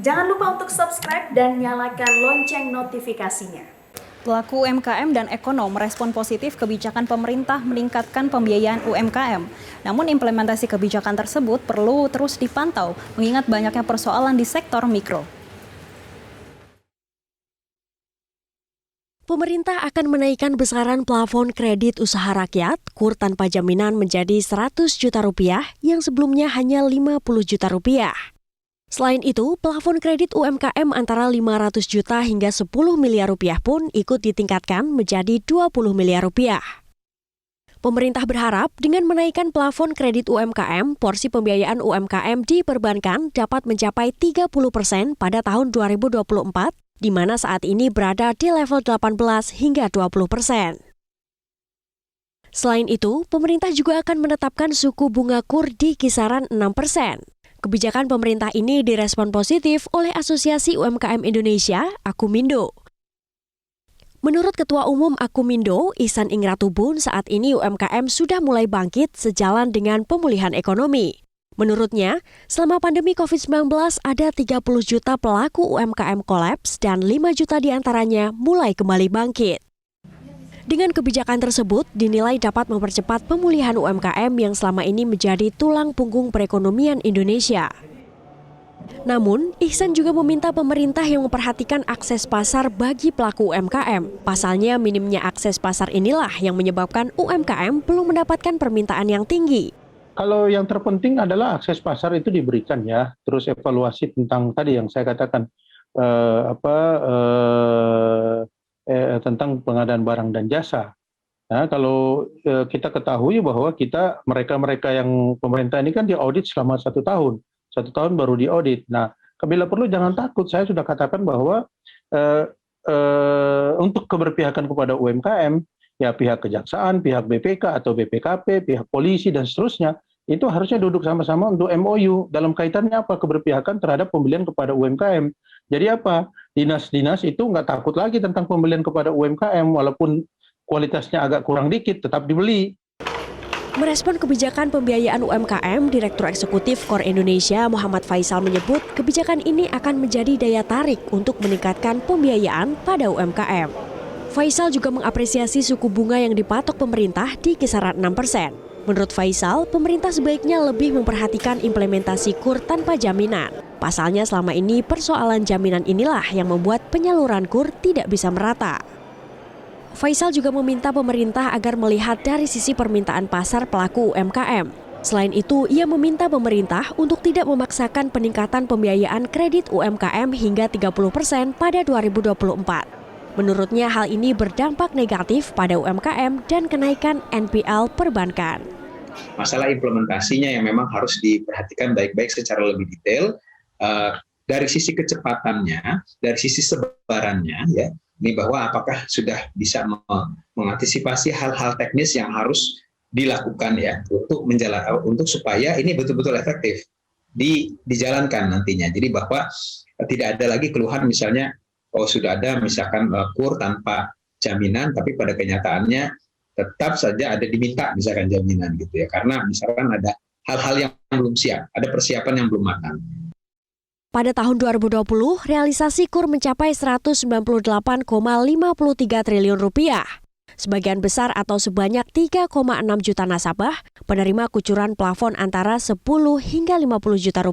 Jangan lupa untuk subscribe dan nyalakan lonceng notifikasinya. Pelaku UMKM dan ekonom merespon positif kebijakan pemerintah meningkatkan pembiayaan UMKM. Namun implementasi kebijakan tersebut perlu terus dipantau, mengingat banyaknya persoalan di sektor mikro. Pemerintah akan menaikkan besaran plafon kredit usaha rakyat KUR tanpa jaminan menjadi 100 juta rupiah yang sebelumnya hanya 50 juta rupiah. Selain itu, plafon kredit UMKM antara 500 juta hingga 10 miliar rupiah pun ikut ditingkatkan menjadi 20 miliar rupiah. Pemerintah berharap dengan menaikkan plafon kredit UMKM, porsi pembiayaan UMKM di perbankan dapat mencapai 30% pada tahun 2024, di mana saat ini berada di level 18 hingga 20%. Selain itu, pemerintah juga akan menetapkan suku bunga KUR di kisaran 6%. Kebijakan pemerintah ini direspon positif oleh Asosiasi UMKM Indonesia, Akumindo. Menurut Ketua Umum Akumindo, Ihsan Ingratubun, saat ini UMKM sudah mulai bangkit sejalan dengan pemulihan ekonomi. Menurutnya, selama pandemi COVID-19 ada 30 juta pelaku UMKM kolaps dan 5 juta diantaranya mulai kembali bangkit. Dengan kebijakan tersebut, dinilai dapat mempercepat pemulihan UMKM yang selama ini menjadi tulang punggung perekonomian Indonesia. Namun, Ihsan juga meminta pemerintah yang memperhatikan akses pasar bagi pelaku UMKM. Pasalnya, minimnya akses pasar inilah yang menyebabkan UMKM belum mendapatkan permintaan yang tinggi. Kalau yang terpenting adalah akses pasar itu diberikan ya, terus evaluasi tentang tadi yang saya katakan tentang pengadaan barang dan jasa. Nah, kalau kita ketahui bahwa mereka yang pemerintah ini kan diaudit selama 1 tahun baru diaudit. Nah, bila perlu jangan takut, saya sudah katakan bahwa untuk keberpihakan kepada UMKM, ya pihak kejaksaan, pihak BPK atau BPKP, pihak polisi dan seterusnya, itu harusnya duduk sama-sama untuk MOU dalam kaitannya apa? Keberpihakan terhadap pembelian kepada UMKM. Jadi apa? Dinas-dinas itu nggak takut lagi tentang pembelian kepada UMKM, walaupun kualitasnya agak kurang dikit, tetap dibeli. Merespon kebijakan pembiayaan UMKM, Direktur Eksekutif KOR Indonesia Muhammad Faisal menyebut kebijakan ini akan menjadi daya tarik untuk meningkatkan pembiayaan pada UMKM. Faisal juga mengapresiasi suku bunga yang dipatok pemerintah di kisaran 6%. Menurut Faisal, pemerintah sebaiknya lebih memperhatikan implementasi KUR tanpa jaminan. Pasalnya selama ini persoalan jaminan inilah yang membuat penyaluran KUR tidak bisa merata. Faisal juga meminta pemerintah agar melihat dari sisi permintaan pasar pelaku UMKM. Selain itu, ia meminta pemerintah untuk tidak memaksakan peningkatan pembiayaan kredit UMKM hingga 30% pada 2024. Menurutnya hal ini berdampak negatif pada UMKM dan kenaikan NPL perbankan. Masalah implementasinya yang memang harus diperhatikan baik-baik secara lebih detail dari sisi kecepatannya, dari sisi sebarannya, ya. Ini bahwa apakah sudah bisa mengantisipasi hal-hal teknis yang harus dilakukan ya untuk supaya ini betul-betul efektif dijalankan nantinya. Jadi bahwa tidak ada lagi keluhan misalnya sudah ada misalkan KUR tanpa jaminan, tapi pada kenyataannya tetap saja ada diminta misalkan jaminan gitu ya, karena misalkan ada hal-hal yang belum siap, ada persiapan yang belum matang. Pada tahun 2020, realisasi KUR mencapai 198,53 triliun rupiah. Sebagian besar atau sebanyak 3,6 juta nasabah penerima kucuran plafon antara 10 hingga 50 juta rupiah.